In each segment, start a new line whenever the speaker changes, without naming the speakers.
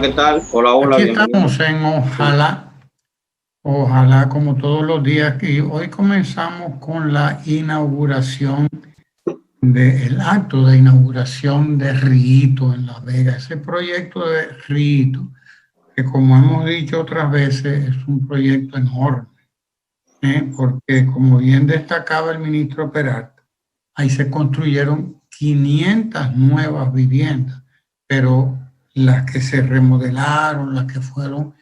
¿qué tal? Hola, hola,
Aquí
bienvenido.
estamos en ojalá como todos los días, y hoy comenzamos con la inauguración del acto de inauguración de Riito en La Vega. Ese proyecto de Riito, que como hemos dicho otras veces, es un proyecto enorme, porque como bien destacaba el ministro Peralta, ahí se construyeron 500 nuevas viviendas, pero las que se remodelaron, las que fueron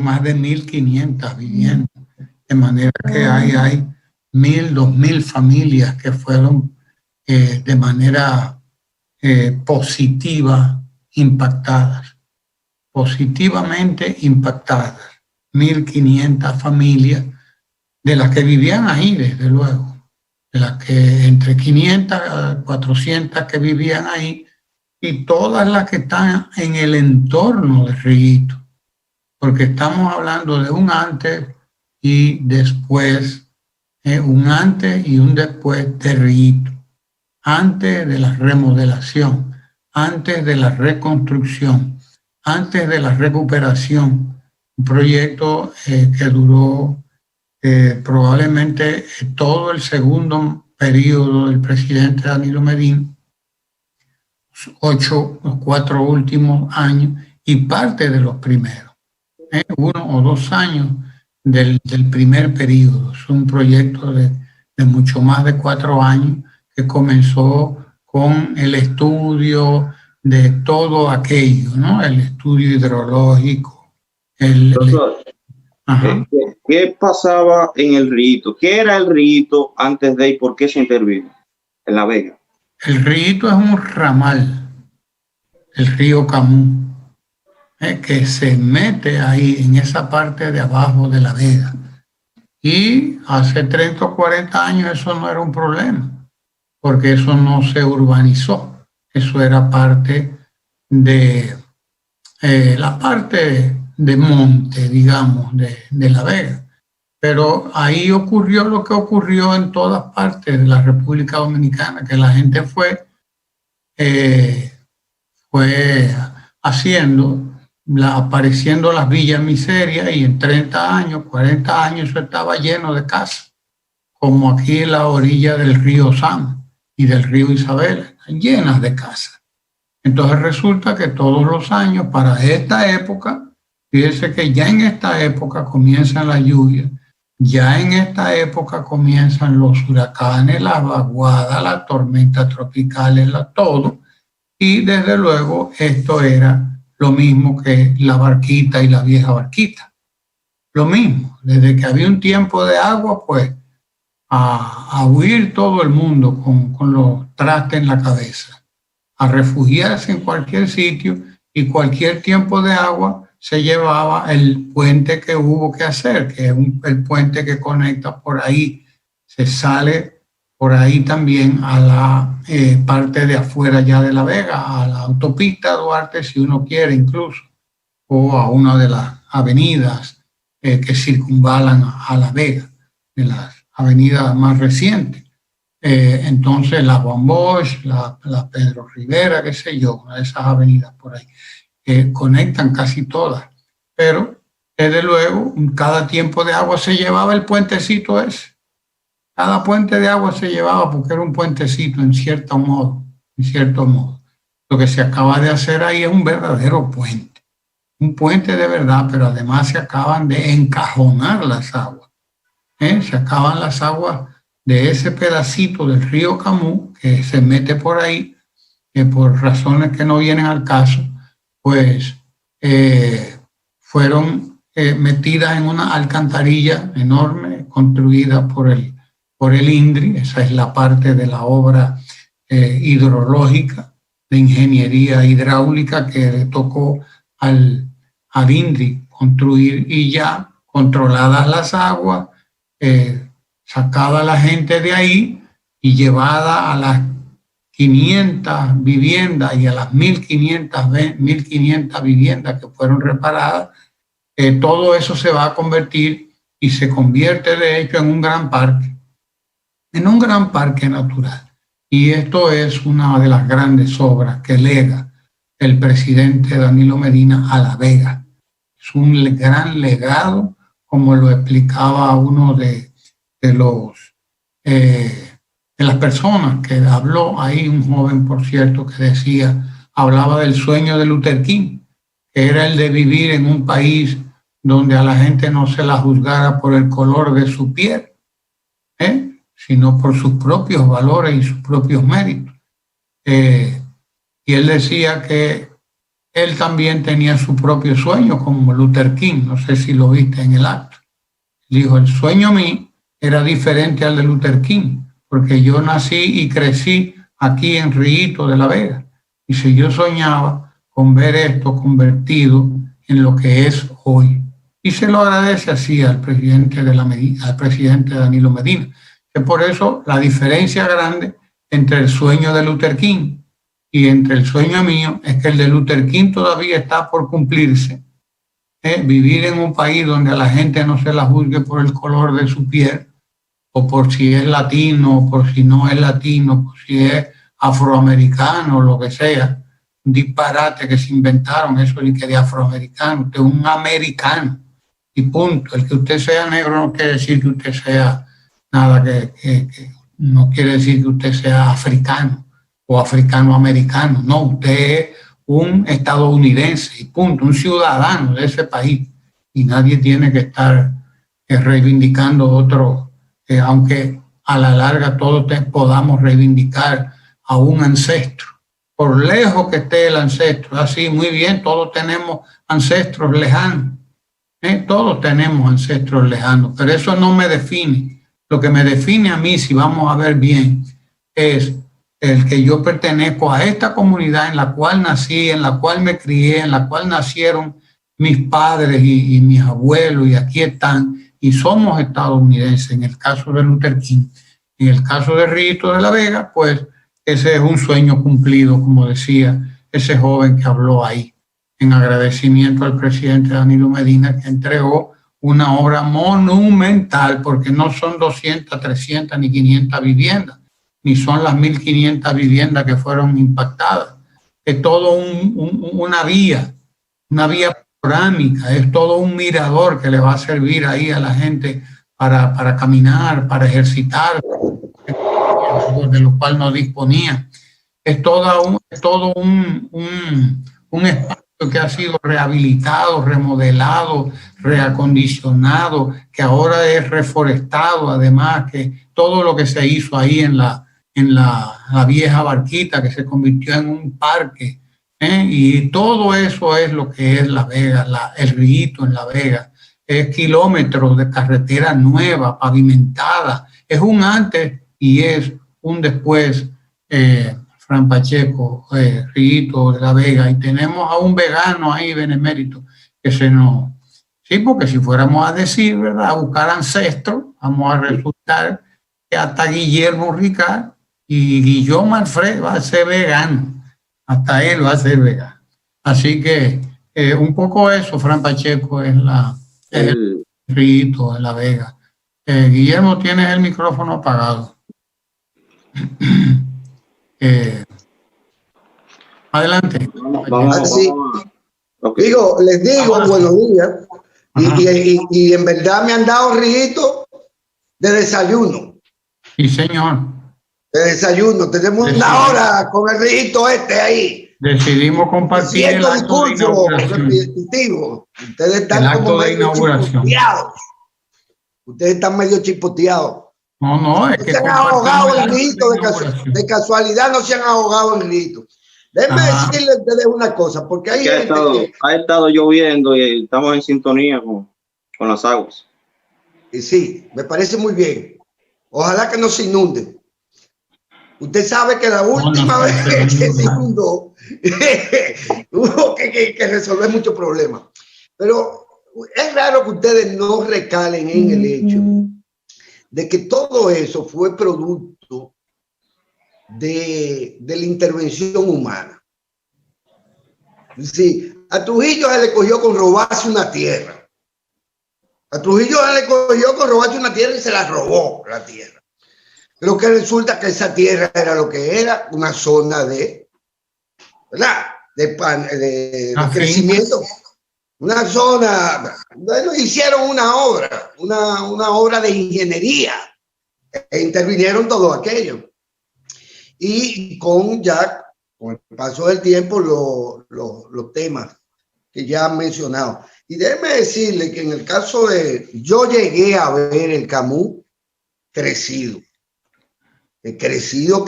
más de 1.500 viviendas. De manera que hay 1.000, 2.000 familias que fueron de manera positivamente impactadas. 1.500 familias de las que vivían ahí, desde luego, de las que entre 500 a 400 que vivían ahí, y todas las que están en el entorno de Riguito, porque estamos hablando de un antes y después, un antes y un después de Riguito, antes de la remodelación, antes de la reconstrucción, antes de la recuperación, un proyecto que duró probablemente todo el segundo periodo del presidente Danilo Medina, los 4 últimos años y parte de los primeros, 1 o 2 años del primer periodo. Es un proyecto de mucho más de 4 años que comenzó con el estudio de todo aquello, ¿no? El estudio hidrológico,
Doctor,
ajá.
¿qué pasaba en el rito? ¿Qué era el rito antes de y por qué se intervino en La Vega?
El río es un ramal, el río Camus, que se mete ahí en esa parte de abajo de La Vega. Y hace 30 o 40 años eso no era un problema, porque eso no se urbanizó. Eso era parte de la parte de monte, digamos, de La Vega. Pero ahí ocurrió lo que ocurrió en todas partes de la República Dominicana, que la gente eh, fue apareciendo las villas miserias, y en 30 años, 40 años, eso estaba lleno de casas, como aquí en la orilla del río San y del río Isabel, llenas de casas. Entonces resulta que todos los años, para esta época, fíjese que ya en esta época comienzan las lluvias, ya en esta época comienzan los huracanes, las vaguadas, las tormentas tropicales, todo. Y desde luego esto era lo mismo que la barquita y la vieja barquita. Lo mismo, desde que había un tiempo de agua, pues a huir todo el mundo con los trastes en la cabeza, a refugiarse en cualquier sitio, y cualquier tiempo de agua se llevaba el puente que hubo que hacer, que es el puente que conecta por ahí, se sale por ahí también a la parte de afuera ya de La Vega, a la autopista Duarte, si uno quiere incluso, o a una de las avenidas que circunvalan a La Vega, de las avenidas más recientes. Entonces la Juan Bosch, la Pedro Rivera, qué sé yo, una de esas avenidas por ahí, conectan casi todas. Pero desde luego, cada tiempo de agua se llevaba el puentecito ese. Cada puente de agua se llevaba porque era un puentecito en cierto modo, en cierto modo. Lo que se acaba de hacer ahí es un verdadero puente, un puente de verdad, pero además se acaban de encajonar las aguas. Se acaban las aguas de ese pedacito del río Camus que se mete por ahí, que por razones que no vienen al caso, pues fueron metidas en una alcantarilla enorme construida por el INDRI. Esa es la parte de la obra hidrológica, de ingeniería hidráulica, que le tocó al INDRI construir, y ya controladas las aguas, sacada la gente de ahí y llevada a las 500 viviendas y a las 1.500 viviendas que fueron reparadas, todo eso se va a convertir y se convierte de hecho en un gran parque natural. Y esto es una de las grandes obras que lega el presidente Danilo Medina a La Vega. Es un gran legado, como lo explicaba uno de las personas que habló ahí, un joven, por cierto, que decía, hablaba del sueño de Luther King, que era el de vivir en un país donde a la gente no se la juzgara por el color de su piel, sino por sus propios valores y sus propios méritos. Y él decía que él también tenía su propio sueño, como Luther King, no sé si lo viste en el acto. Dijo, el sueño mío era diferente al de Luther King, porque yo nací y crecí aquí en Río de la Vega. Y si yo soñaba con ver esto convertido en lo que es hoy. Y se lo agradece así al presidente, al presidente Danilo Medina, que por eso la diferencia grande entre el sueño de Luther King y entre el sueño mío es que el de Luther King todavía está por cumplirse. Vivir en un país donde a la gente no se la juzgue por el color de su piel, o por si es latino, o por si no es latino, por si es afroamericano, o lo que sea. Un disparate que se inventaron eso de afroamericano. Usted es un americano y punto. El que usted sea negro no quiere decir que usted sea nada, que no quiere decir que usted sea africano o africano-americano. No, usted es un estadounidense y punto, un ciudadano de ese país. Y nadie tiene que estar reivindicando otro, aunque a la larga todos podamos reivindicar a un ancestro. Por lejos que esté el ancestro, así, muy bien, todos tenemos ancestros lejanos. Todos tenemos ancestros lejanos, pero eso no me define. Lo que me define a mí, si vamos a ver bien, es el que yo pertenezco a esta comunidad en la cual nací, en la cual me crié, en la cual nacieron mis padres y mis abuelos, y aquí están, y somos estadounidenses. En el caso de Luther King, en el caso de Río de la Vega, pues ese es un sueño cumplido, como decía ese joven que habló ahí, en agradecimiento al presidente Danilo Medina, que entregó una obra monumental, porque no son 200, 300 ni 500 viviendas, ni son las 1.500 viviendas que fueron impactadas. Es todo una vía panorámica, es todo un mirador que le va a servir ahí a la gente para caminar, para ejercitar, de lo cual no disponía. Es todo un espacio que ha sido rehabilitado, remodelado, reacondicionado, que ahora es reforestado, además, que todo lo que se hizo ahí en la vieja barquita, que se convirtió en un parque, y todo eso es lo que es La Vega, el Río en La Vega. Es kilómetros de carretera nueva, pavimentada, es un antes y es un después, Fran Pacheco, Río de La Vega, y tenemos a un vegano ahí, benemérito, que se nos... Sí, porque si fuéramos a decir, ¿verdad?, a buscar ancestros, vamos a resultar que hasta Guillermo Ricard y Guillermo Alfred va a ser vegano, hasta él va a ser vegano. Así que un poco eso, Fran Pacheco, es el Río de La Vega. Guillermo, tienes el micrófono apagado. Adelante.
Okay. Les digo buenos días. Y en verdad me han dado rito de desayuno.
Sí, señor.
De desayuno. Tenemos una hora con el rito ahí.
Decidimos compartir el acto de
inauguración. Ustedes están como medio chipoteados. Ustedes están medio chipoteados.
No, es que
se han ahogado en rito, de casualidad no se han ahogado en rito. Déjenme decirles a ustedes una cosa, porque hay gente
ha estado lloviendo y estamos en sintonía con las aguas.
Y sí, me parece muy bien. Ojalá que no se inunde. Usted sabe que la última vez que se inundó hubo que resolver muchos problemas. Pero es raro que ustedes no recalen en el hecho de que todo eso fue producto de la intervención humana. Sí, a Trujillo se le cogió con robarse una tierra. A Trujillo se le cogió con robarse una tierra y se la robó la tierra. Pero que resulta que esa tierra era lo que era, una zona de, ¿verdad?, de crecimiento. Una zona, bueno, hicieron una obra de ingeniería e intervinieron todo aquello. Y con el paso del tiempo, los temas que ya han mencionado. Y déjeme decirle que en el caso yo llegué a ver el Camus crecido. Crecido.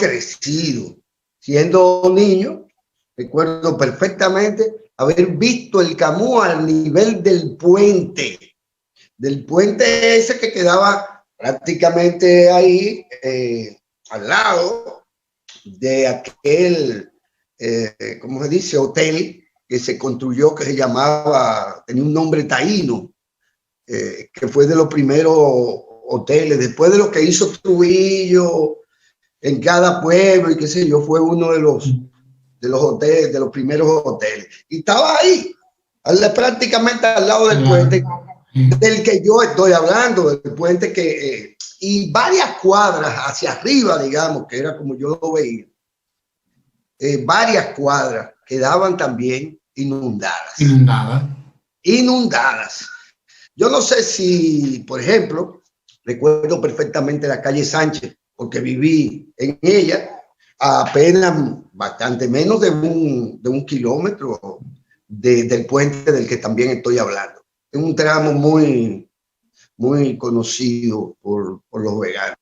Siendo niño, recuerdo perfectamente haber visto el Camus al nivel del puente ese que quedaba prácticamente ahí, al lado de aquel, ¿cómo se dice? Hotel que se construyó, que se llamaba, tenía un nombre taíno, que fue de los primeros hoteles, después de lo que hizo Trujillo en cada pueblo y qué sé yo, fue uno de los hoteles, de los primeros hoteles. Y estaba ahí, prácticamente al lado del puente del que yo estoy hablando, del puente que, y varias cuadras hacia arriba, digamos, que era como yo lo veía, varias cuadras quedaban también inundadas. Yo no sé si, por ejemplo, recuerdo perfectamente la calle Sánchez, porque viví en ella apenas bastante menos de un kilómetro del puente del que también estoy hablando. Es un tramo muy conocido por los veganos.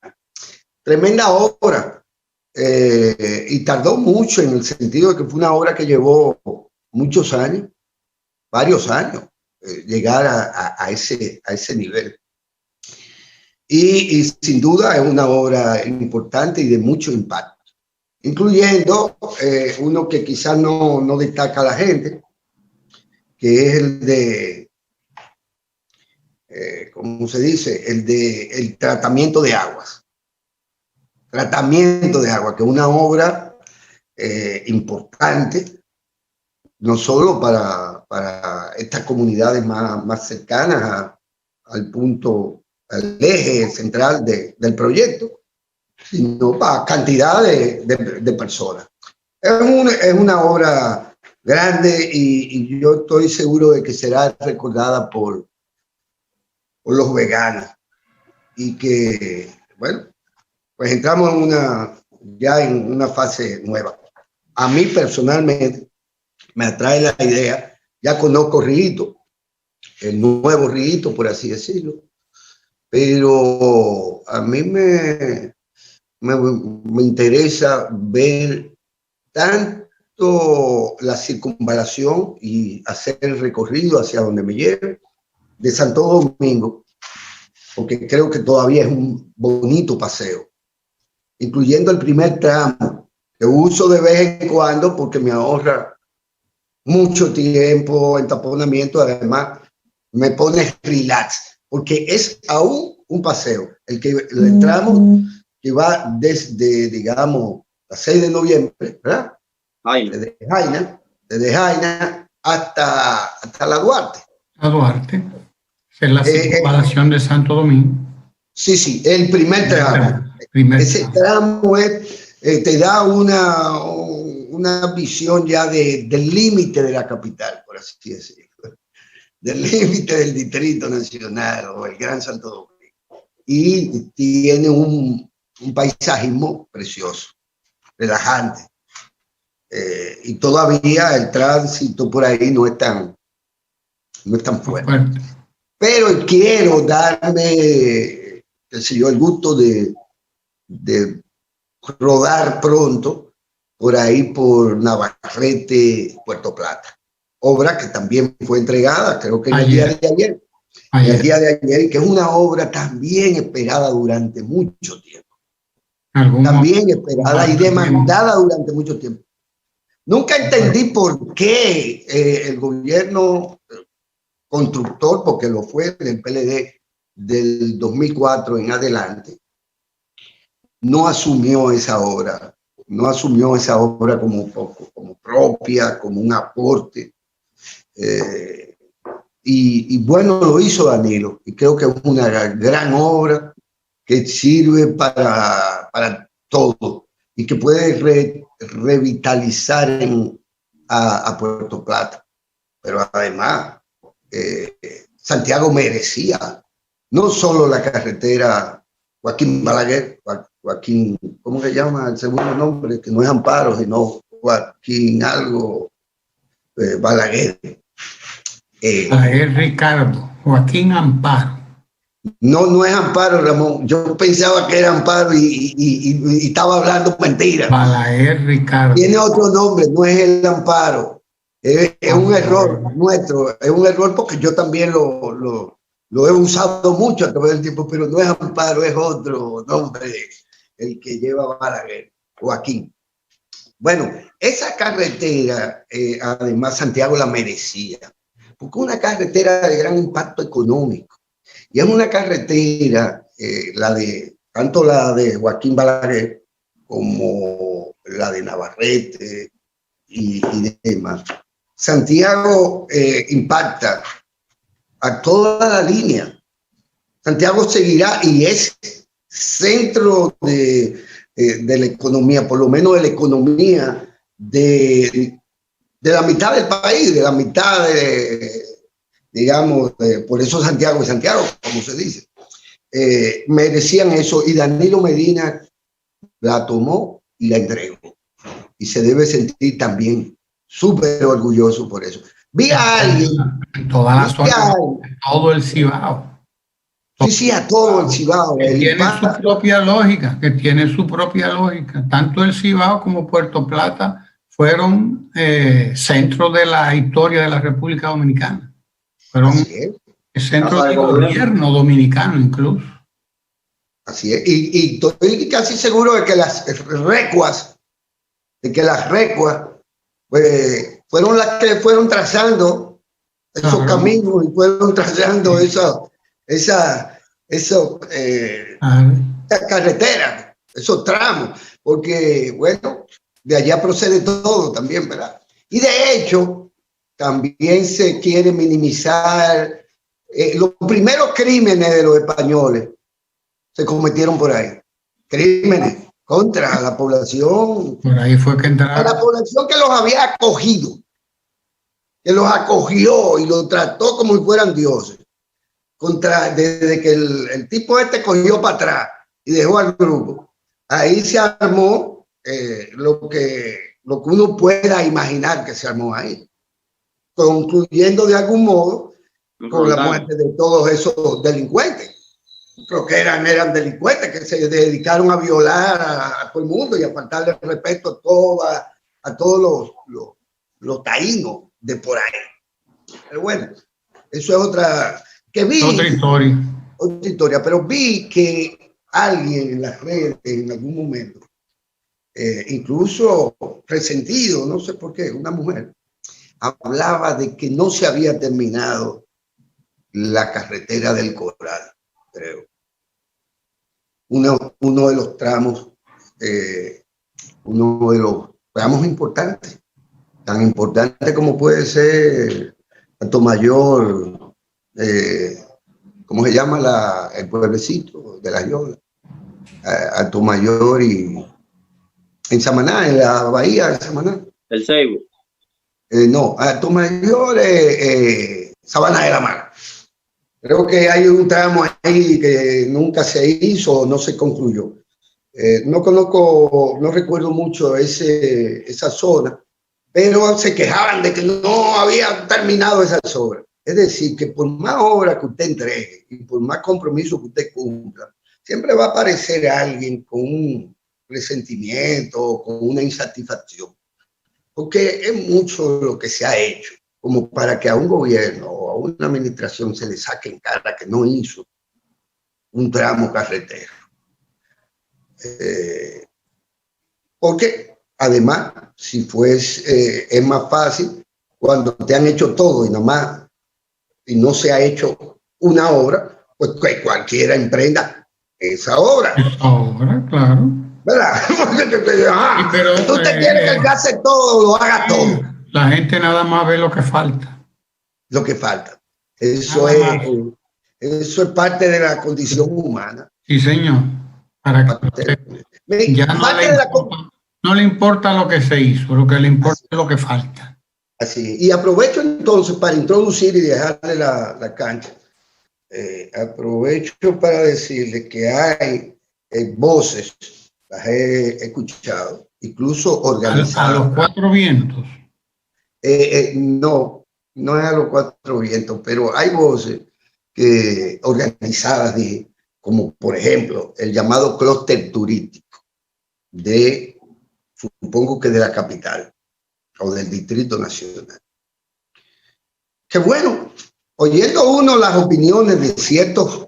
Tremenda obra, y tardó mucho en el sentido de que fue una obra que llevó muchos años, varios años, llegar a ese nivel. Y sin duda es una obra importante y de mucho impacto, incluyendo uno que quizás no destaca a la gente, que es el de, ¿cómo se dice? El tratamiento de aguas. Tratamiento de agua, que es una obra importante, no solo para estas comunidades más cercanas al eje central del proyecto, sino para cantidad de personas. Es una obra grande y yo estoy seguro de que será recordada por los veganos y que, bueno, pues entramos ya en una fase nueva. A mí personalmente me atrae la idea, ya conozco Rito, el nuevo Rito, por así decirlo, pero a mí me interesa ver tanto la circunvalación y hacer el recorrido hacia donde me lleve de Santo Domingo, porque creo que todavía es un bonito paseo, incluyendo el primer tramo, que uso de vez en cuando porque me ahorra mucho tiempo, entaponamiento, además me pone relax, porque es aún un paseo, el tramo que va desde, digamos, la 6 de noviembre, ¿verdad? Desde Jaina hasta la Duarte.
La Duarte, que es la circunvalación de Santo Domingo.
Sí, el primer tramo. Ese tramo te da una visión ya del límite de la capital, por así decirlo, del límite del Distrito Nacional o el Gran Santo Domingo. Y tiene un paisajismo precioso, relajante. Y todavía el tránsito por ahí no es tan fuerte. Pero quiero darme, el gusto de rodar pronto por ahí por Navarrete, Puerto Plata. Obra que también fue entregada, creo que el día de ayer. El día de ayer, que es una obra también esperada durante mucho tiempo. También esperada y demandada durante mucho tiempo. Nunca entendí por qué el gobierno constructor, porque lo fue del PLD del 2004 en adelante, no asumió esa obra como propia, como un aporte. Y bueno, lo hizo Danilo, y creo que es una gran obra que sirve para todo y que puede revitalizar a Puerto Plata. Pero además, Santiago merecía no solo la carretera Joaquín Balaguer, Joaquín, ¿cómo se llama el segundo nombre? Que no es Amparo, sino Joaquín algo, Balaguer.
Balaguer Ricardo, Joaquín Amparo.
No es Amparo, Ramón. Yo pensaba que era Amparo y estaba hablando mentira.
Balaguer Ricardo.
Tiene otro nombre, no es el Amparo. Es un error nuestro, es un error porque yo también lo he usado mucho a través del tiempo, pero no es Amparo, es otro nombre el que lleva Balaguer, Joaquín. Bueno, esa carretera, además Santiago la merecía, porque es una carretera de gran impacto económico. Y es una carretera, tanto la de Joaquín Balaguer como la de Navarrete y demás. Santiago impacta a toda la línea. Santiago seguirá y es centro de la economía, por lo menos de la economía de la mitad del país, de la mitad digamos, por eso Santiago es Santiago, como se dice. Merecían eso y Danilo Medina la tomó y la entregó. Y se debe sentir también súper orgulloso por eso. Vi a alguien.
Toda la zona, todo el Cibao.
Sí, a todo el Cibao.
Que tiene su propia lógica, Tanto el Cibao como Puerto Plata fueron centros de la historia de la República Dominicana. Fueron centros de gobierno dominicano incluso.
Así es. Y estoy casi seguro de que las recuas, pues, fueron las que fueron trazando esos caminos y fueron trazando esa carretera, esos tramos, porque, bueno, de allá procede todo también, ¿verdad? Y de hecho, también se quiere minimizar los primeros crímenes de los españoles se cometieron por ahí. Crímenes contra la población.
Por ahí fue que entraron.
A la población que los había acogido, que los acogió y los trató como si fueran dioses. Desde que el tipo cogió para atrás y dejó al grupo, ahí se armó lo que uno pueda imaginar que se armó ahí, concluyendo de algún modo con la muerte de todos esos delincuentes. Creo que eran delincuentes que se dedicaron a violar a todo el mundo y a faltarle respeto a todos los taínos de por ahí. Pero bueno, eso es otra historia, pero vi que alguien en las redes en algún momento, incluso resentido, no sé por qué, una mujer, hablaba de que no se había terminado la carretera del Coral, creo. Uno de los tramos, importantes, tan importante como puede ser Atomayor, ¿cómo se llama el pueblecito de La Yola? Atomayor y en Samaná, en la bahía de Samaná.
El Ceibo.
No, Atomayor, Sabana de la Mar. Creo que hay un tramo ahí que nunca se hizo, no se concluyó. No recuerdo mucho esa zona, pero se quejaban de que no había terminado esas obras. Es decir, que por más obras que usted entregue y por más compromiso que usted cumpla, siempre va a aparecer alguien con un resentimiento, con una insatisfacción. Porque es mucho lo que se ha hecho como para que a un gobierno o a una administración se le saque en cara que no hizo un tramo carretero. Porque además, si es más fácil cuando te han hecho todo y no se ha hecho una obra, pues que cualquiera emprenda esa obra.
Esa obra, claro.
¿Verdad?
Sí, pero,
usted quiere que el que hace todo lo haga todo.
La gente nada más ve lo que falta.
Lo que falta. Eso es parte de la condición humana.
Sí, señor. Ya no le importa lo que se hizo, lo que le importa es lo que falta.
Así. Y aprovecho entonces para introducir y dejarle la cancha. Aprovecho para decirle que hay voces, las he escuchado, incluso organizadas.
A los cuatro vientos.
No, no es a los cuatro vientos, pero hay voces que organizadas, como por ejemplo el llamado clúster turístico de, supongo que de la capital o del Distrito Nacional. Que bueno, oyendo uno las opiniones de ciertos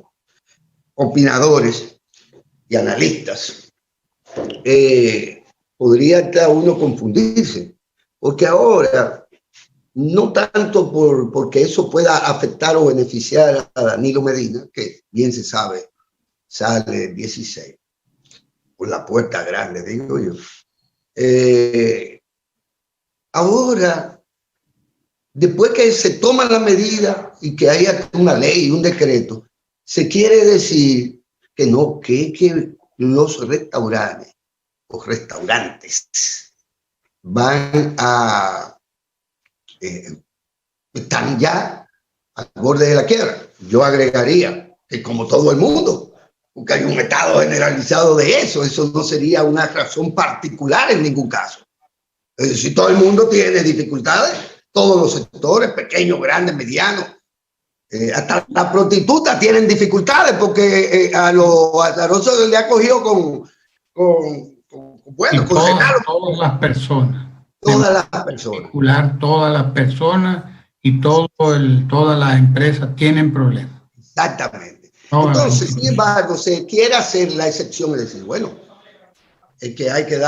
opinadores y analistas, podría hasta uno confundirse, porque ahora, no tanto porque eso pueda afectar o beneficiar a Danilo Medina, que bien se sabe, sale el 16, por la puerta grande, digo yo. Ahora, después que se toma la medida y que haya una ley y un decreto, se quiere decir que no, que los restaurantes o restaurantes van a están ya al borde de la quiebra. Yo agregaría que como todo el mundo, porque hay un estado generalizado de eso no sería una razón particular en ningún caso. Es decir, todo el mundo tiene dificultades, todos los sectores, pequeños, grandes, medianos, hasta las prostitutas tienen dificultades porque a los azarosos le ha cogido
bueno, con todas las personas.
Todas las personas.
Todas las personas y todas las empresas tienen problemas.
Exactamente. Entonces, sin embargo, se quiere hacer la excepción y decir, bueno, es que hay que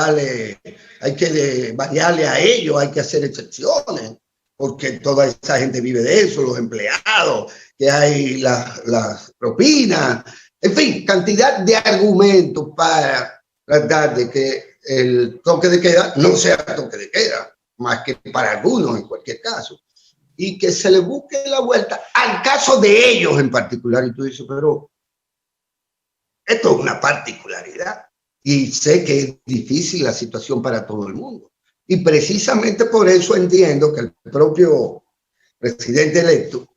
variarle a ellos, hay que hacer excepciones, porque toda esa gente vive de eso, los empleados, que hay las propinas, en fin, cantidad de argumentos para tratar de que el toque de queda no sea toque de queda, más que para algunos en cualquier caso, y que se le busque la vuelta al caso de ellos en particular. Y tú dices, pero esto es una particularidad. Y sé que es difícil la situación para todo el mundo. Y precisamente por eso entiendo que el propio presidente electo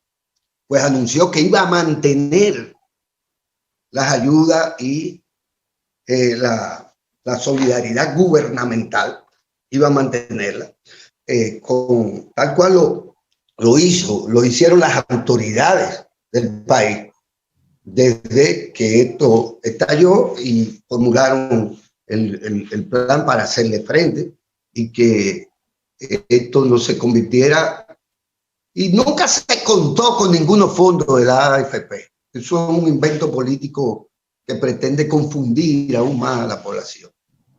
pues anunció que iba a mantener las ayudas y la solidaridad gubernamental, iba a mantenerla, con tal cual lo hicieron las autoridades del país desde que esto estalló y formularon el plan para hacerle frente y que esto no se convirtiera, y nunca se contó con ninguno fondo de la AFP. Eso es un invento político que pretende confundir aún más a la población.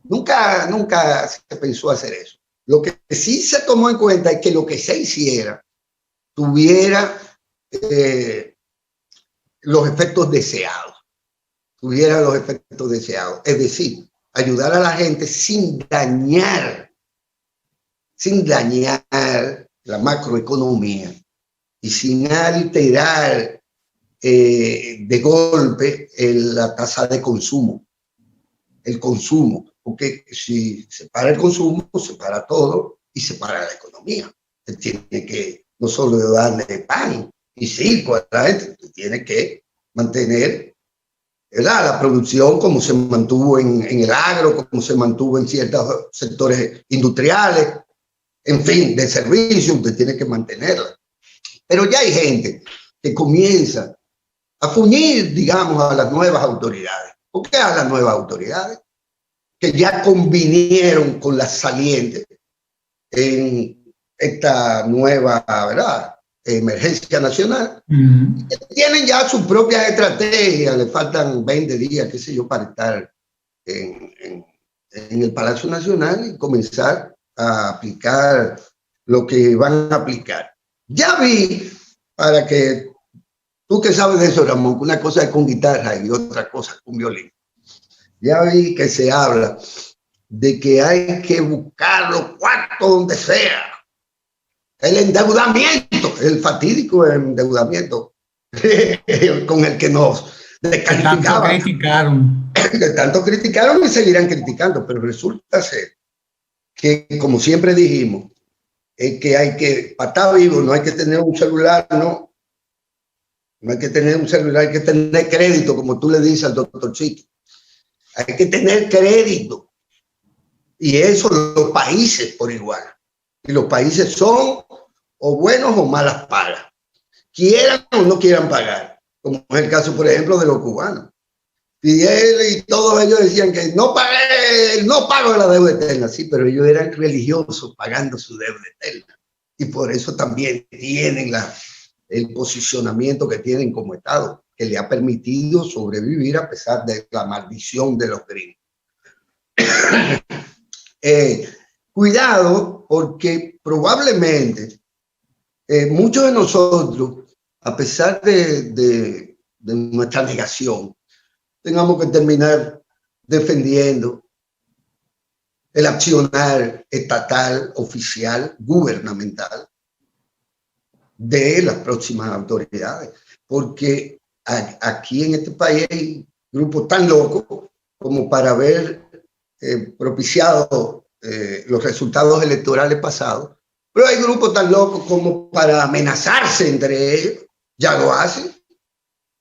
Nunca se pensó hacer eso. Lo que sí se tomó en cuenta es que lo que se hiciera tuviera los efectos deseados. Es decir, ayudar a la gente sin dañar la macroeconomía y sin alterar de golpe la tasa de consumo. El consumo, porque si se para el consumo, se para todo y se para la economía. Se tiene que no solo darle pan y circo a la gente, se tiene que mantener, ¿verdad?, la producción como se mantuvo en el agro, como se mantuvo en ciertos sectores industriales, en fin, de servicio, usted tiene que mantenerla. Pero ya hay gente que comienza a fuñir, digamos, a las nuevas autoridades. ¿Por qué a las nuevas autoridades? Que ya convinieron con las salientes en esta nueva, ¿verdad?, emergencia nacional. Tienen ya sus propias estrategias, le faltan 20 días, qué sé yo, para estar en el Palacio Nacional y comenzar a aplicar lo que van a aplicar. Ya vi, para que tú que sabes de eso, Ramón, que una cosa es con guitarra y otra cosa con violín. Ya vi que se habla de que hay que buscar los cuartos donde sea. El endeudamiento, el fatídico endeudamiento con el que nos descalificaban. Que tanto criticaron y seguirán criticando, pero resulta ser que, como siempre dijimos, es que para estar vivo no hay que tener un celular, no hay que tener un celular, hay que tener crédito, como tú le dices al doctor Chiqui. Hay que tener crédito. Y eso los países por igual. Y los países son o buenos o malas pagas. Quieran o no quieran pagar. Como es el caso, por ejemplo, de los cubanos. Fidel y todos ellos decían que no pago la deuda eterna. Sí, pero ellos eran religiosos pagando su deuda eterna. Y por eso también tienen el posicionamiento que tienen como Estado, que le ha permitido sobrevivir a pesar de la maldición de los gringos. Cuidado, porque probablemente muchos de nosotros, a pesar de nuestra negación, tengamos que terminar defendiendo el accionar estatal, oficial, gubernamental de las próximas autoridades. Porque aquí en este país hay grupos tan locos como para haber propiciado los resultados electorales pasados, pero hay grupos tan locos como para amenazarse entre ellos, ya lo hacen,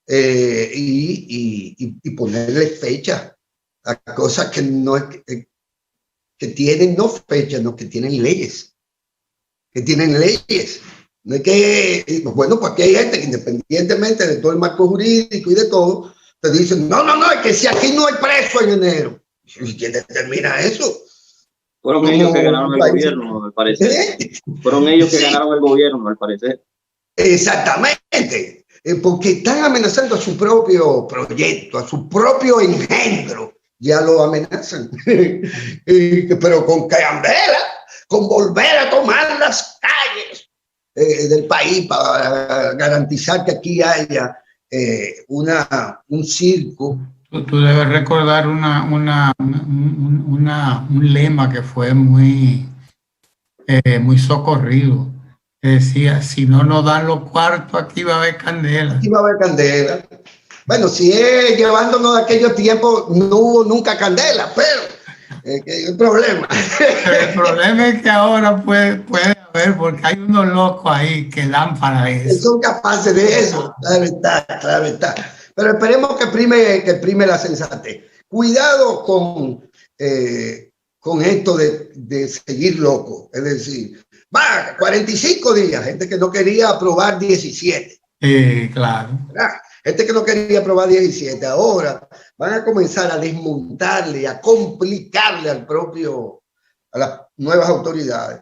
y ponerle fecha a cosas que no es que tienen no fechas, no, que tienen leyes, No es que, bueno, pues aquí hay gente que independientemente de todo el marco jurídico y de todo, te dicen, no, es que si aquí no hay preso en enero. ¿Y quién determina eso?
Fueron ellos que ganaron el gobierno, al parecer. Fueron ellos que ganaron el gobierno, al parecer.
Exactamente, porque están amenazando a su propio proyecto, a su propio engendro. Ya lo amenazan, pero con candela, con volver a tomar las calles del país para garantizar que aquí haya un circo.
Tú debes recordar un lema que fue muy socorrido. Que decía, si no nos dan los cuartos, aquí va a haber candela.
Aquí va a haber candela. Bueno, si es llevándonos de aquellos tiempos, no hubo nunca candela, pero el problema.
Pero el problema es que ahora puede haber, porque hay unos locos ahí que dan para eso.
Son capaces de eso, claro está. Pero esperemos que prime la sensatez. Cuidado con esto de seguir loco. Es decir, 45 días, gente que no quería aprobar 17.
Claro.
¿Verdad? Gente que no quería aprobar 17. Ahora van a comenzar a desmontarle, a complicarle a las nuevas autoridades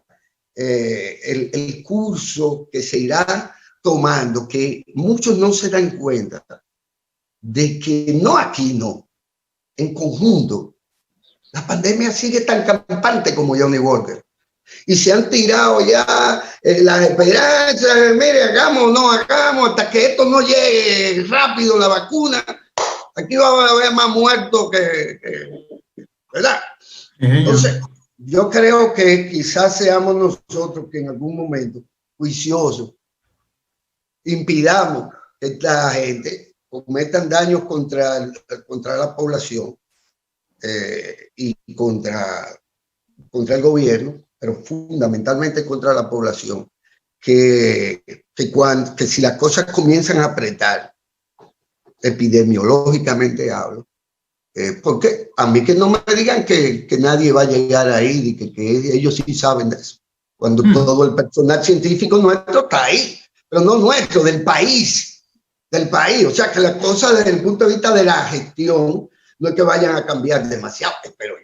el curso que se irá tomando, que muchos no se dan cuenta de que en conjunto, la pandemia sigue tan campante como Johnny Walker. Y se han tirado ya las esperanzas, mire, hagamos hasta que esto no llegue rápido la vacuna. Aquí va a haber más muertos ¿verdad? Entonces, yo creo que quizás seamos nosotros que en algún momento, juiciosos, impidamos que esta gente cometan daños contra la población y contra el gobierno, pero fundamentalmente contra la población, que si las cosas comienzan a apretar, epidemiológicamente hablo, porque a mí que no me digan que nadie va a llegar ahí y que ellos sí saben de eso, cuando todo el personal científico nuestro está ahí, pero no nuestro, del país, o sea que las cosas desde el punto de vista de la gestión no es que vayan a cambiar demasiado, espero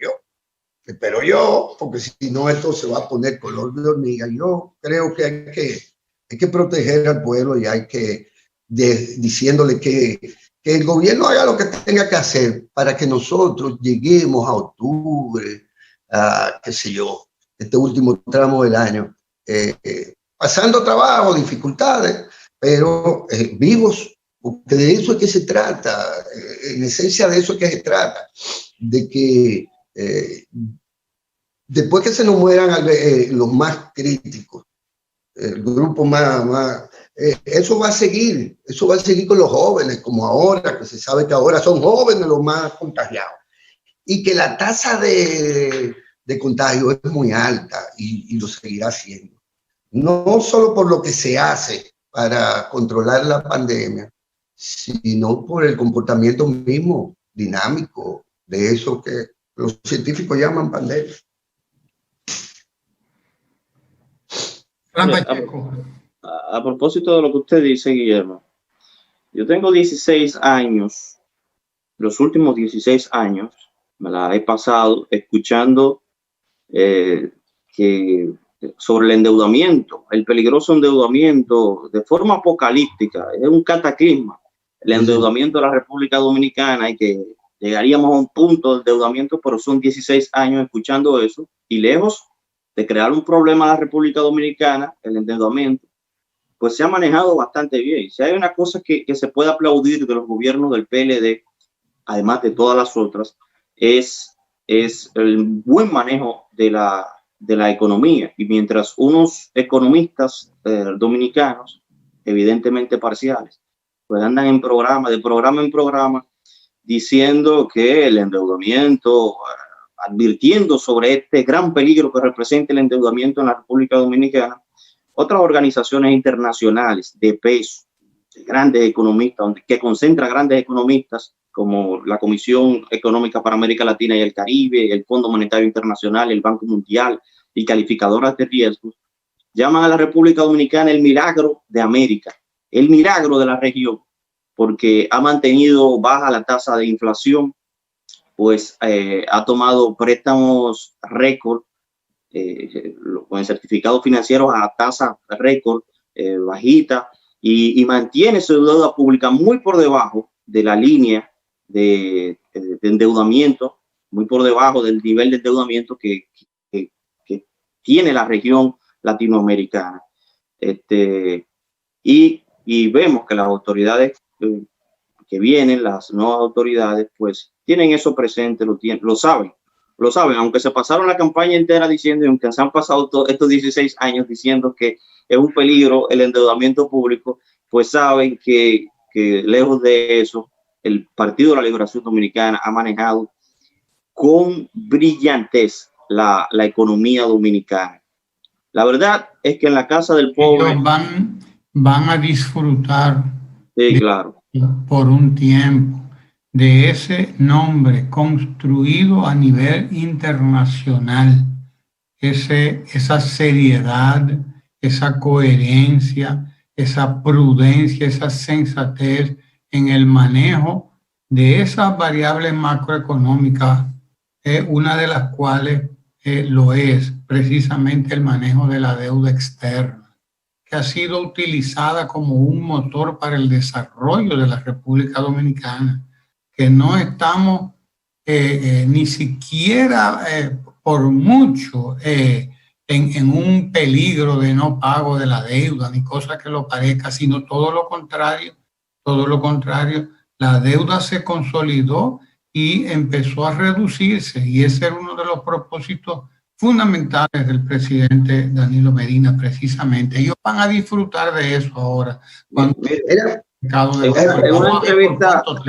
yo, porque si no esto se va a poner color de hormiga. Yo creo que hay que proteger al pueblo y hay que diciéndole que el gobierno haga lo que tenga que hacer para que nosotros lleguemos a octubre, qué sé yo, este último tramo del año, pasando trabajo, dificultades, pero vivos, porque de eso es que se trata, en esencia de eso es que se trata, de que después que se nos mueran los más críticos, el grupo más eso va a seguir con los jóvenes, como ahora, que se sabe que ahora son jóvenes los más contagiados, y que la tasa de contagio es muy alta y lo seguirá siendo. no solo por lo que se hace para controlar la pandemia, sino por el comportamiento mismo dinámico de eso que los científicos llaman pandemia.
A propósito de lo que usted dice, Guillermo, yo tengo 16 años, los últimos 16 años me la he pasado escuchando sobre el endeudamiento, el peligroso endeudamiento de forma apocalíptica, es un cataclisma, el endeudamiento de la República Dominicana, y que llegaríamos a un punto de endeudamiento, pero son 16 años escuchando eso, y lejos de crear un problema a la República Dominicana, el endeudamiento, pues se ha manejado bastante bien. Si hay una cosa que se puede aplaudir de los gobiernos del PLD, además de todas las otras, es el buen manejo de la economía. Y mientras unos economistas dominicanos, evidentemente parciales, pues andan de programa en programa, diciendo que el endeudamiento, advirtiendo sobre este gran peligro que representa el endeudamiento en la República Dominicana, otras organizaciones internacionales de peso, de grandes economistas, que concentra grandes economistas, como la Comisión Económica para América Latina y el Caribe, el Fondo Monetario Internacional, el Banco Mundial y calificadoras de riesgos, llaman a la República Dominicana el milagro de América, el milagro de la región, porque ha mantenido baja la tasa de inflación, pues ha tomado préstamos récord, con certificados financieros a tasa récord bajita, y mantiene su deuda pública muy por debajo de la línea de endeudamiento, muy por debajo del nivel de endeudamiento que tiene la región latinoamericana. Y vemos que las autoridades que vienen, las nuevas autoridades, pues tienen eso presente, lo saben, aunque se pasaron la campaña entera diciendo, y aunque se han pasado estos 16 años diciendo que es un peligro el endeudamiento público, pues saben que lejos de eso, el Partido de la Liberación Dominicana ha manejado con brillantez la economía dominicana. La verdad es que en la casa del pobre
ellos van a disfrutar,
sí, claro,
por un tiempo, de ese nombre construido a nivel internacional, esa seriedad, esa coherencia, esa prudencia, esa sensatez en el manejo de esas variables macroeconómicas, una de las cuales lo es precisamente el manejo de la deuda externa, que ha sido utilizada como un motor para el desarrollo de la República Dominicana, que no estamos ni siquiera por mucho en un peligro de no pago de la deuda, ni cosa que lo parezca, sino todo lo contrario, la deuda se consolidó y empezó a reducirse, y ese era uno de los propósitos fundamentales del presidente Danilo Medina, precisamente. Ellos van a disfrutar de eso ahora.
En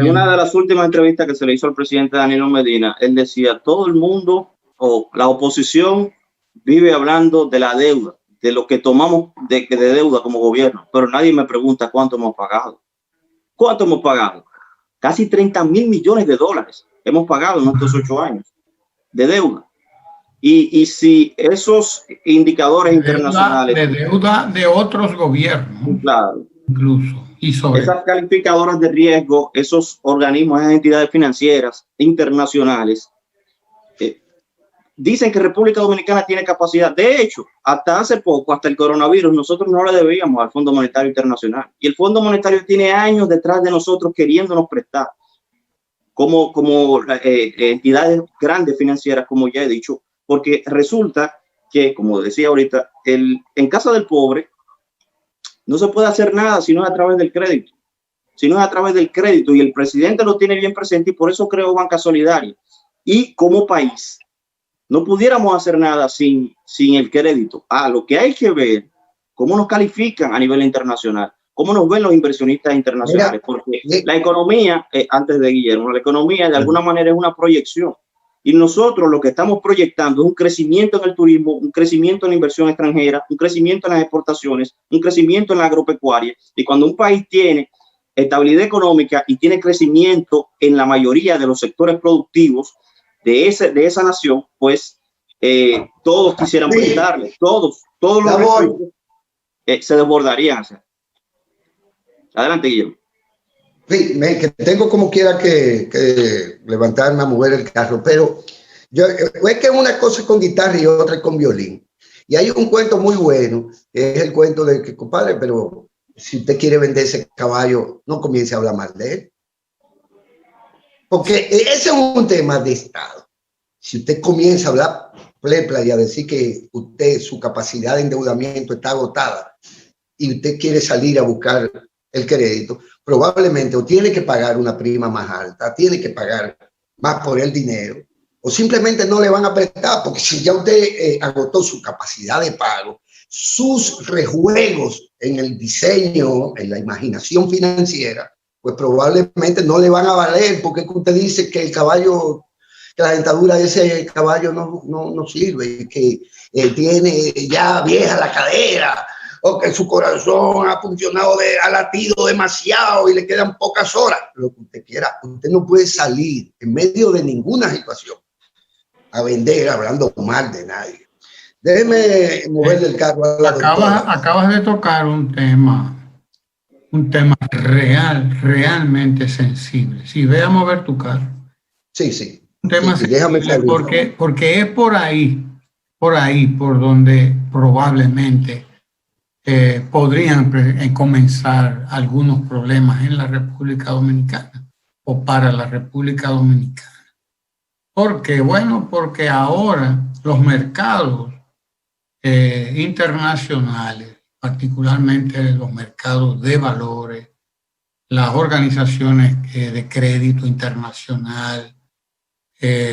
una de las últimas entrevistas que se le hizo al presidente Danilo Medina, él decía, todo el mundo o la oposición vive hablando de la deuda, de lo que tomamos de deuda como gobierno, pero nadie me pregunta cuánto hemos pagado. ¿Cuánto hemos pagado? Casi 30 mil millones de dólares hemos pagado en estos 8 años de deuda. Y si esos indicadores internacionales...
De deuda de otros gobiernos.
Claro.
Incluso. Y sobre
esas calificadoras de riesgo, esos organismos, esas entidades financieras internacionales, dicen que República Dominicana tiene capacidad. De hecho, hasta hace poco, hasta el coronavirus, nosotros no le debíamos al Fondo Monetario Internacional. Y el Fondo Monetario tiene años detrás de nosotros queriéndonos prestar. Como entidades grandes financieras, como ya he dicho, porque resulta que, como decía ahorita, en casa del pobre no se puede hacer nada si no es a través del crédito. Si no es a través del crédito, y el presidente lo tiene bien presente, y por eso creó Banca Solidaria. Y como país no pudiéramos hacer nada sin el crédito. Lo que hay que ver, cómo nos califican a nivel internacional, cómo nos ven los inversionistas internacionales, porque la economía, antes de Guillermo, la economía de alguna manera es una proyección, Y nosotros lo que estamos proyectando es un crecimiento en el turismo, un crecimiento en la inversión extranjera, un crecimiento en las exportaciones, un crecimiento en la agropecuaria. Y cuando un país tiene estabilidad económica y tiene crecimiento en la mayoría de los sectores productivos de esa nación, pues todos quisieran brindarle, todos los recursos se desbordarían. Adelante, Guillermo.
Sí, que tengo como quiera que levantarme a mover el carro, pero es que una cosa es con guitarra y otra es con violín. Y hay un cuento muy bueno, que es el cuento de que, compadre, pero si usted quiere vender ese caballo, no comience a hablar mal de él. Porque ese es un tema de Estado. Si usted comienza a hablar plepla y a decir que su capacidad de endeudamiento está agotada y usted quiere salir a buscar el crédito, probablemente o tiene que pagar una prima más alta, tiene que pagar más por el dinero, o simplemente no le van a prestar, porque si ya usted agotó su capacidad de pago, sus rejuegos en el diseño, en la imaginación financiera, pues probablemente no le van a valer, porque usted dice que el caballo, que la dentadura de ese caballo no sirve, que tiene ya vieja la cadera, o que su corazón ha funcionado, ha latido demasiado y le quedan pocas horas. Lo que usted quiera, usted no puede salir en medio de ninguna situación a vender hablando mal de nadie. Déjeme moverle el carro a la doctora.
Acabas de tocar un tema realmente sensible. Si ve a mover tu carro.
Sí.
Un tema sensible,
déjame salir.
porque es por ahí por donde probablemente podrían comenzar algunos problemas en la República Dominicana o para la República Dominicana. ¿Por qué? Bueno, porque ahora los mercados internacionales, particularmente los mercados de valores, las organizaciones de crédito internacional,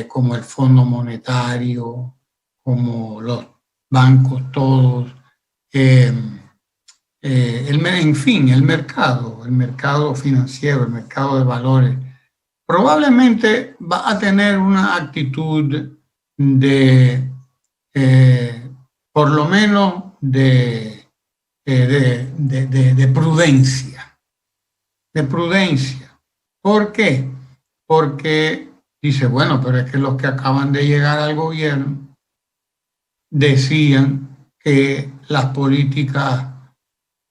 como el Fondo Monetario, como los bancos todos, en fin, el mercado financiero, el mercado de valores, probablemente va a tener una actitud de, por lo menos, de prudencia. De prudencia. ¿Por qué? Porque dice, bueno, pero es que los que acaban de llegar al gobierno decían que las políticas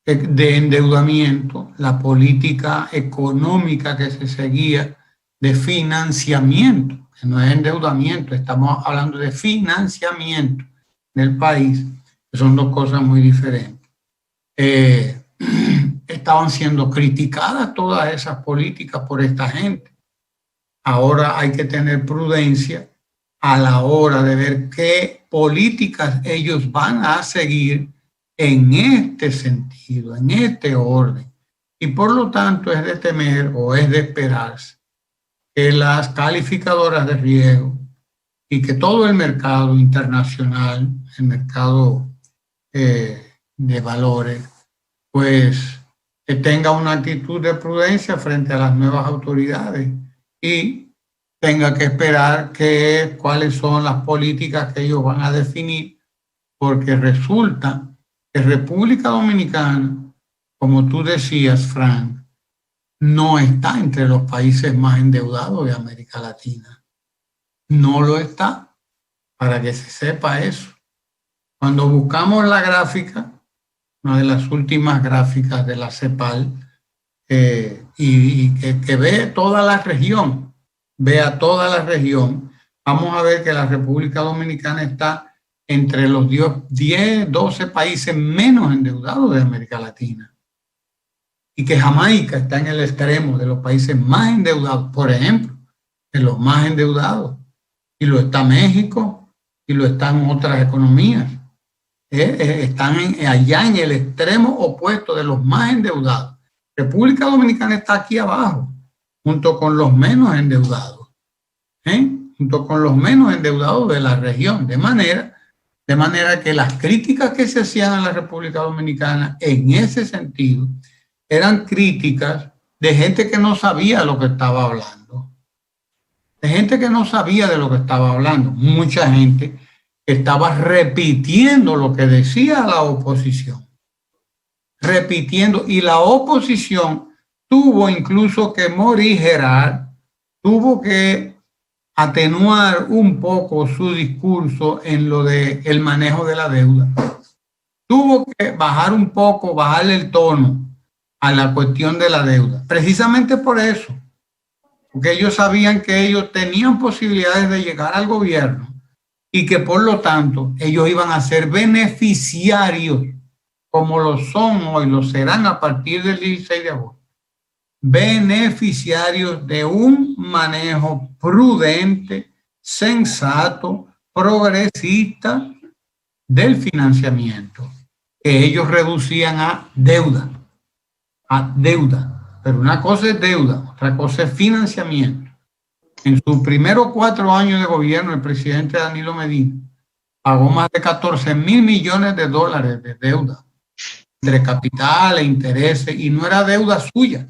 de endeudamiento, la política económica que se seguía de financiamiento, que no es endeudamiento, estamos hablando de financiamiento del país, que son dos cosas muy diferentes. Estaban siendo criticadas todas esas políticas por esta gente. Ahora hay que tener prudencia a la hora de ver qué políticas ellos van a seguir en este sentido, en este orden. Y por lo tanto es de temer o es de esperarse que las calificadoras de riesgo y que todo el mercado internacional, el mercado de valores, pues que tenga una actitud de prudencia frente a las nuevas autoridades y tenga que esperar cuáles son las políticas que ellos van a definir, porque resulta que República Dominicana, como tú decías, Frank, no está entre los países más endeudados de América Latina. No lo está, para que se sepa eso. Cuando buscamos la gráfica, una de las últimas gráficas de la CEPAL, y que ve toda la región, vea toda la región, vamos a ver que la República Dominicana está entre los 10, 12 países menos endeudados de América Latina. Y que Jamaica está en el extremo de los países más endeudados, por ejemplo, de los más endeudados. Y lo está México y lo están otras economías. Están allá en el extremo opuesto de los más endeudados. República Dominicana está aquí abajo, junto con los menos endeudados. Junto con los menos endeudados de la región. De manera que las críticas que se hacían a la República Dominicana en ese sentido eran críticas de gente que no sabía lo que estaba hablando. De gente que no sabía de lo que estaba hablando, mucha gente estaba repitiendo lo que decía la oposición, repitiendo, y la oposición tuvo incluso que morigerar, tuvo que atenuar un poco su discurso en lo de el manejo de la deuda. Tuvo que bajar un poco, bajarle el tono a la cuestión de la deuda. Precisamente por eso, porque ellos sabían que ellos tenían posibilidades de llegar al gobierno y que por lo tanto ellos iban a ser beneficiarios, como lo son hoy, lo serán a partir del 16 de agosto, beneficiarios de un manejo prudente, sensato, progresista del financiamiento, que ellos reducían a deuda. Pero una cosa es deuda, otra cosa es financiamiento. En sus primeros 4 años de gobierno, el presidente Danilo Medina pagó más de 14.000 millones de dólares de deuda, entre capital e intereses, y no era deuda suya.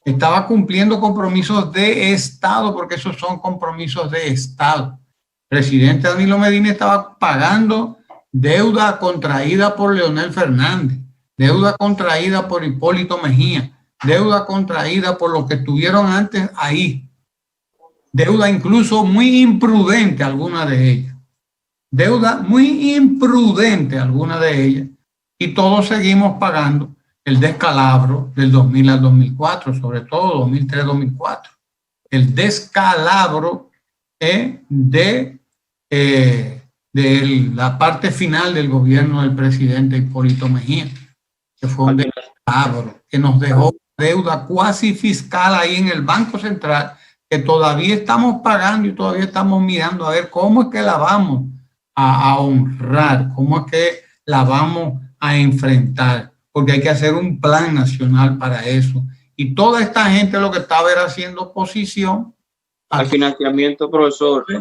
Estaba cumpliendo compromisos de Estado, porque esos son compromisos de Estado. El presidente Danilo Medina estaba pagando deuda contraída por Leonel Fernández, deuda contraída por Hipólito Mejía, deuda contraída por los que estuvieron antes ahí, deuda incluso muy imprudente alguna de ellas, deuda muy imprudente alguna de ellas, y todos seguimos pagando el descalabro del 2000 al 2004, sobre todo 2003-2004, el descalabro de la parte final del gobierno del presidente Hipólito Mejía, que fue un descalabro que nos dejó deuda cuasi fiscal ahí en el Banco Central, que todavía estamos pagando y todavía estamos mirando a ver cómo es que la vamos a honrar, cómo es que la vamos a enfrentar, porque hay que hacer un plan nacional para eso. Y toda esta gente lo que estaba era haciendo oposición
al financiamiento, profesor.
Sí.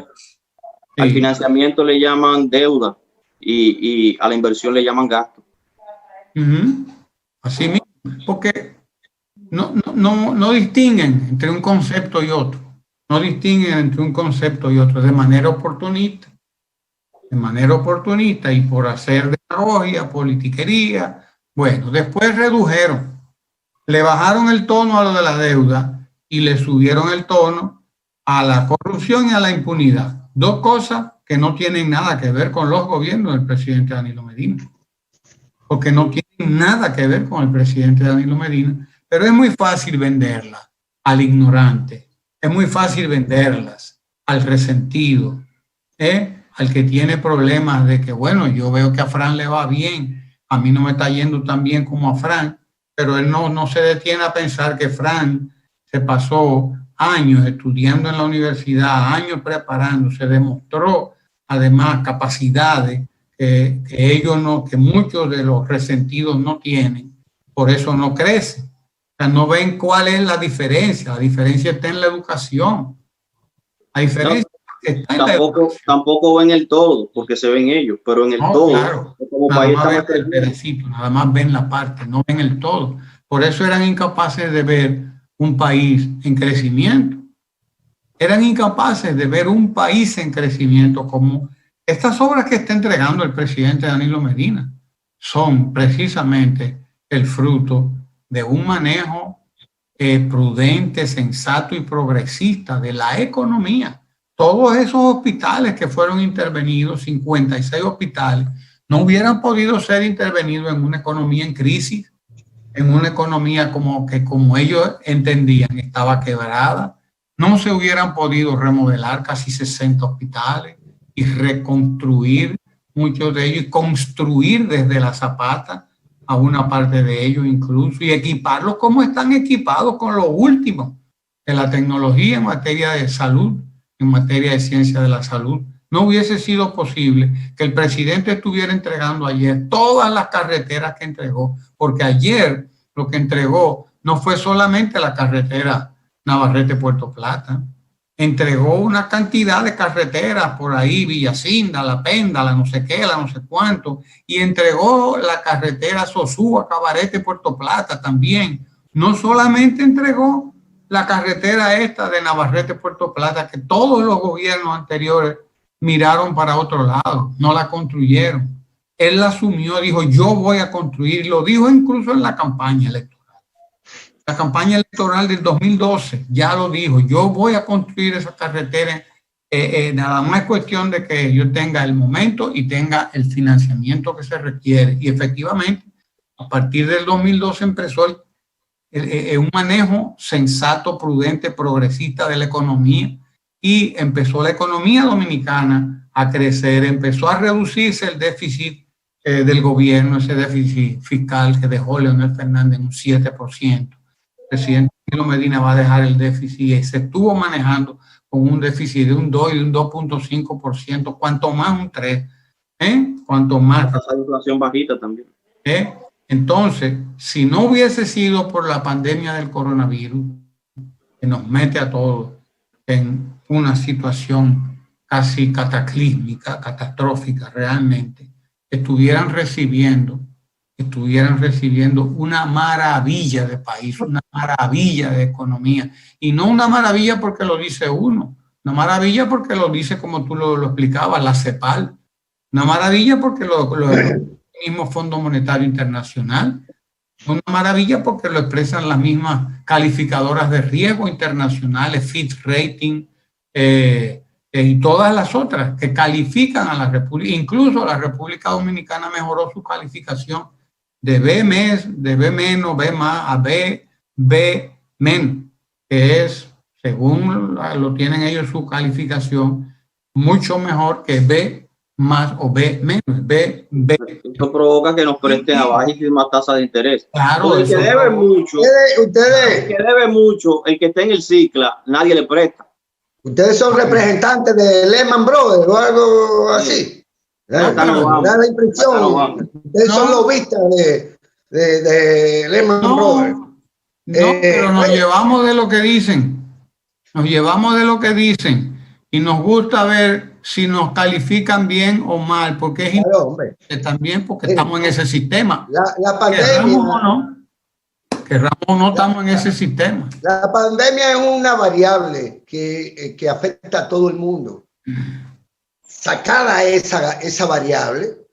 Al financiamiento le llaman deuda y a la inversión le llaman gasto.
Así mismo, porque no distinguen entre un concepto y otro. No distinguen entre un concepto y otro de manera oportunista. De manera oportunista y por hacer demagogia, politiquería. Bueno, después redujeron, le bajaron el tono a lo de la deuda y le subieron el tono a la corrupción y a la impunidad. Dos cosas que no tienen nada que ver con los gobiernos del presidente Danilo Medina, porque no tienen nada que ver con el presidente Danilo Medina, pero es muy fácil venderlas al ignorante, es muy fácil venderlas al resentido, al que tiene problemas de que, bueno, yo veo que a Fran le va bien, a mí no me está yendo tan bien como a Fran, pero él no se detiene a pensar que Fran se pasó años estudiando en la universidad, años preparándose, demostró además capacidades que muchos de los resentidos no tienen, por eso no crecen. O sea, no ven cuál es la diferencia está en la educación. La diferencia está en la educación.
Tampoco ven el todo, porque se ven ellos, pero en el todo. Claro. Como país
nada más ven la parte, no ven el todo. Por eso eran incapaces de ver un país en crecimiento. Eran incapaces de ver un país en crecimiento como estas obras que está entregando el presidente Danilo Medina. Son precisamente el fruto de un manejo prudente, sensato y progresista de la economía. Todos esos hospitales que fueron intervenidos, 56 hospitales, no hubieran podido ser intervenidos en una economía en crisis, en una economía como ellos entendían estaba quebrada. No se hubieran podido remodelar casi 60 hospitales y reconstruir muchos de ellos y construir desde la zapata a una parte de ellos incluso y equiparlos como están equipados con lo último de la tecnología en materia de salud, en materia de ciencia de la salud. No hubiese sido posible que el presidente estuviera entregando ayer todas las carreteras que entregó, porque ayer lo que entregó no fue solamente la carretera Navarrete-Puerto Plata, entregó una cantidad de carreteras por ahí, Villacinda, La Penda, la no sé qué, la no sé cuánto, y entregó la carretera Sosúa, Cabarete, Puerto Plata también. No solamente entregó la carretera esta de Navarrete Puerto Plata, que todos los gobiernos anteriores miraron para otro lado, no la construyeron. Él la asumió, dijo, yo voy a construir, lo dijo incluso en la campaña electoral. La campaña electoral del 2012 ya lo dijo, yo voy a construir esa carretera, nada más es cuestión de que yo tenga el momento y tenga el financiamiento que se requiere. Y efectivamente, a partir del 2012 empezó un manejo sensato, prudente, progresista de la economía, y empezó la economía dominicana a crecer, empezó a reducirse el déficit del gobierno, ese déficit fiscal que dejó Leonel Fernández en un 7%. El presidente Danilo Medina va a dejar el déficit y se estuvo manejando con un déficit de un 2 y un 2.5%, cuanto más un 3%, cuanto más.
La tasa de inflación bajita también.
Entonces, si no hubiese sido por la pandemia del coronavirus, que nos mete a todos en una situación casi cataclísmica, catastrófica realmente, estuvieran recibiendo una maravilla de país, una maravilla de economía, y no una maravilla porque lo dice uno, una maravilla porque lo dice, como tú lo explicabas, la CEPAL, una maravilla porque el mismo Fondo Monetario Internacional, una maravilla porque lo expresan las mismas calificadoras de riesgo internacionales, Fitch Rating, y todas las otras que califican a la República. Incluso la República Dominicana mejoró su calificación de B menos, B más, a B menos, que es, según lo tienen ellos su calificación, mucho mejor que B más o B menos, B.
Eso provoca que nos presten a bajísimas tasas de interés.
Claro,
el que debe mucho,
ustedes,
el que debe mucho, el que está en el CICLA, nadie le presta.
Ustedes son representantes de Lehman Brothers o algo así. Da la impresión. Ustedes son lobistas de Lehman Brothers.
No, pero nos llevamos de lo que dicen. Nos llevamos de lo que dicen. Y nos gusta ver si nos califican bien o mal, porque es importante también, porque estamos en ese sistema.
La pandemia.
Querramos o no, estamos en ese sistema.
La pandemia es una variable que afecta a todo el mundo. Sacada esa variable,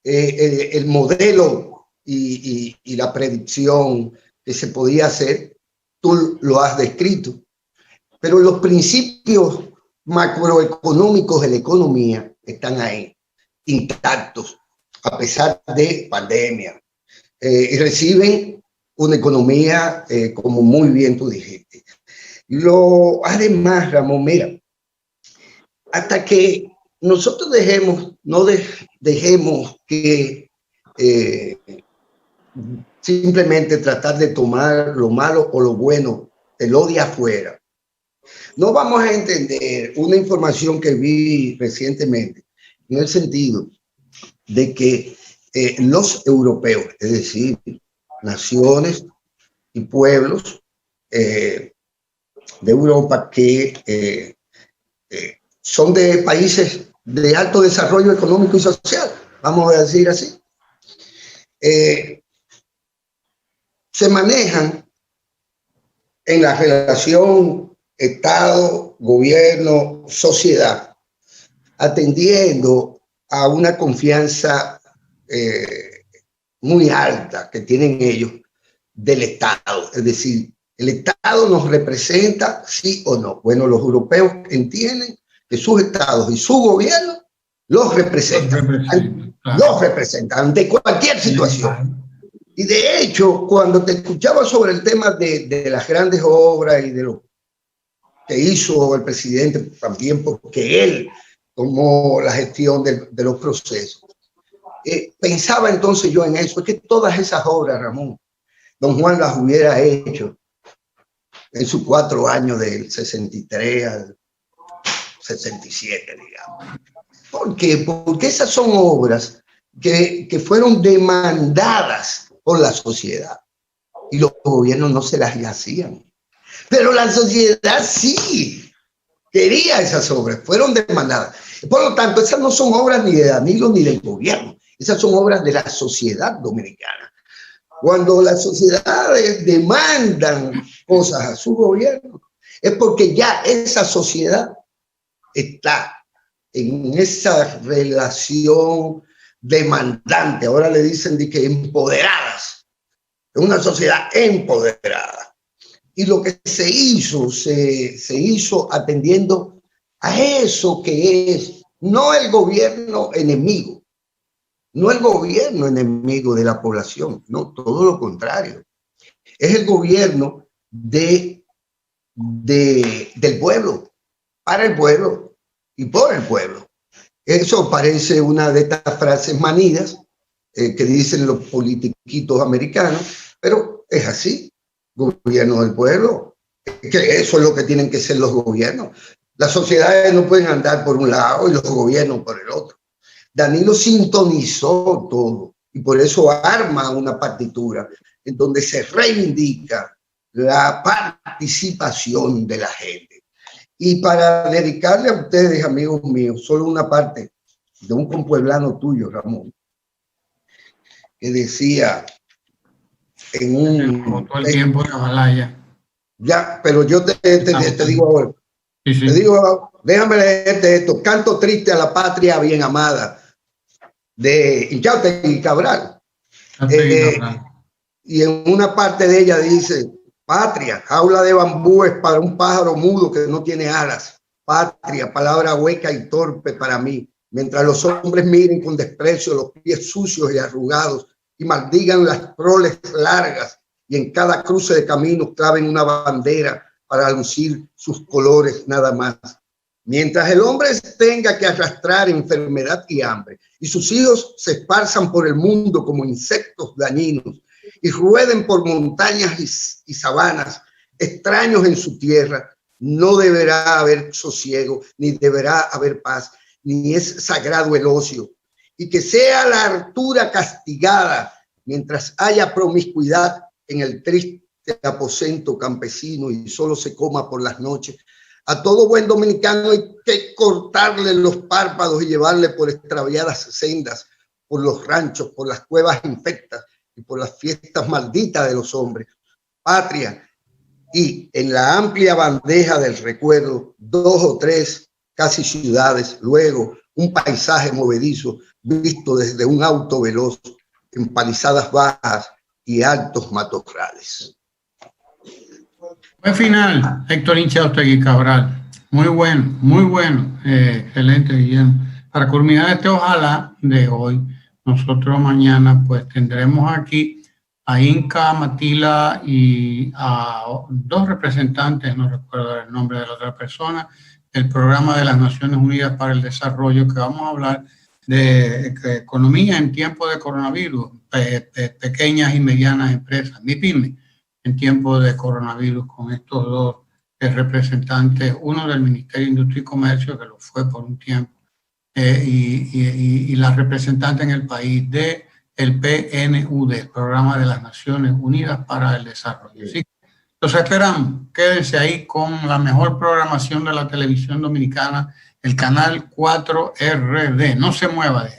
el modelo y la predicción que se podía hacer, tú lo has descrito. Pero los principios macroeconómicos de la economía están ahí, intactos, a pesar de pandemia. Y reciben una economía, como muy bien tú dijiste. Además, Ramón, mira, hasta que nosotros no dejemos que simplemente tratar de tomar lo malo o lo bueno de lo de afuera, no vamos a entender una información que vi recientemente en el sentido de que los europeos, es decir, naciones y pueblos de Europa que son de países de alto desarrollo económico y social, vamos a decir así, se manejan en la relación Estado, gobierno, sociedad, atendiendo a una confianza muy alta que tienen ellos del Estado. Es decir, el Estado nos representa, sí o no. Bueno, los europeos entienden que sus estados y su gobierno los representan. Los representan ante cualquier situación. Y de hecho, cuando te escuchaba sobre el tema de las grandes obras y de lo que hizo el presidente, también porque él tomó la gestión de los procesos, pensaba entonces yo en eso, es que todas esas obras, Ramón, don Juan las hubiera hecho en sus 4 años del 63 al 67, digamos. ¿Por qué? Porque esas son obras que fueron demandadas por la sociedad y los gobiernos no se las hacían. Pero la sociedad sí quería esas obras, fueron demandadas. Por lo tanto, esas no son obras ni de Danilo ni del gobierno. Esas son obras de la sociedad dominicana. Cuando las sociedades demandan cosas a su gobierno, es porque ya esa sociedad está en esa relación demandante. Ahora le dicen de que empoderadas. Es una sociedad empoderada. Y lo que se hizo atendiendo a eso que es, no el gobierno enemigo, no el gobierno enemigo de la población, no, todo lo contrario. Es el gobierno del pueblo, para el pueblo y por el pueblo. Eso parece una de estas frases manidas que dicen los politiquitos americanos, pero es así, gobierno del pueblo, que eso es lo que tienen que ser los gobiernos. Las sociedades no pueden andar por un lado y los gobiernos por el otro. Danilo sintonizó todo y por eso arma una partitura en donde se reivindica la participación de la gente. Y para dedicarle a ustedes, amigos míos, solo una parte de un compueblano tuyo, Ramón, que decía en un...
Todo el tiempo de Amalaya.
Ya, pero yo te digo ahora.
Sí, sí.
Te digo, déjame leerte esto. Canto triste a la patria bien amada, de Inchautegui Cabral. Y en una parte de ella dice: patria, jaula de bambú es para un pájaro mudo que no tiene alas. Patria, palabra hueca y torpe para mí. Mientras los hombres miren con desprecio los pies sucios y arrugados y maldigan las proles largas y en cada cruce de caminos claven una bandera para lucir sus colores nada más. Mientras el hombre tenga que arrastrar enfermedad y hambre y sus hijos se esparzan por el mundo como insectos dañinos y rueden por montañas y sabanas extraños en su tierra, no deberá haber sosiego, ni deberá haber paz, ni es sagrado el ocio. Y que sea la hartura castigada mientras haya promiscuidad en el triste aposento campesino y solo se coma por las noches. A todo buen dominicano hay que cortarle los párpados y llevarle por extraviadas sendas, por los ranchos, por las cuevas infectas y por las fiestas malditas de los hombres. Patria, y en la amplia bandeja del recuerdo, 2 o 3 casi ciudades, luego un paisaje movedizo visto desde un auto veloz, empalizadas bajas y altos matorrales.
Buen final, Héctor Inchautegui Cabral. Muy bueno, excelente, Guillermo. Para culminar este ojalá de hoy, nosotros mañana pues tendremos aquí a Inca Matila y a 2 representantes, no recuerdo el nombre de la otra persona, del Programa de las Naciones Unidas para el Desarrollo, que vamos a hablar de economía en tiempo de coronavirus, pequeñas y medianas empresas, MIPYME, en tiempo de coronavirus, con estos 2 representantes, uno del Ministerio de Industria y Comercio, que lo fue por un tiempo, y la representante en el país de el PNUD, el Programa de las Naciones Unidas para el Desarrollo. Así que los esperamos, quédense ahí con la mejor programación de la televisión dominicana, el canal 4RD, no se mueva de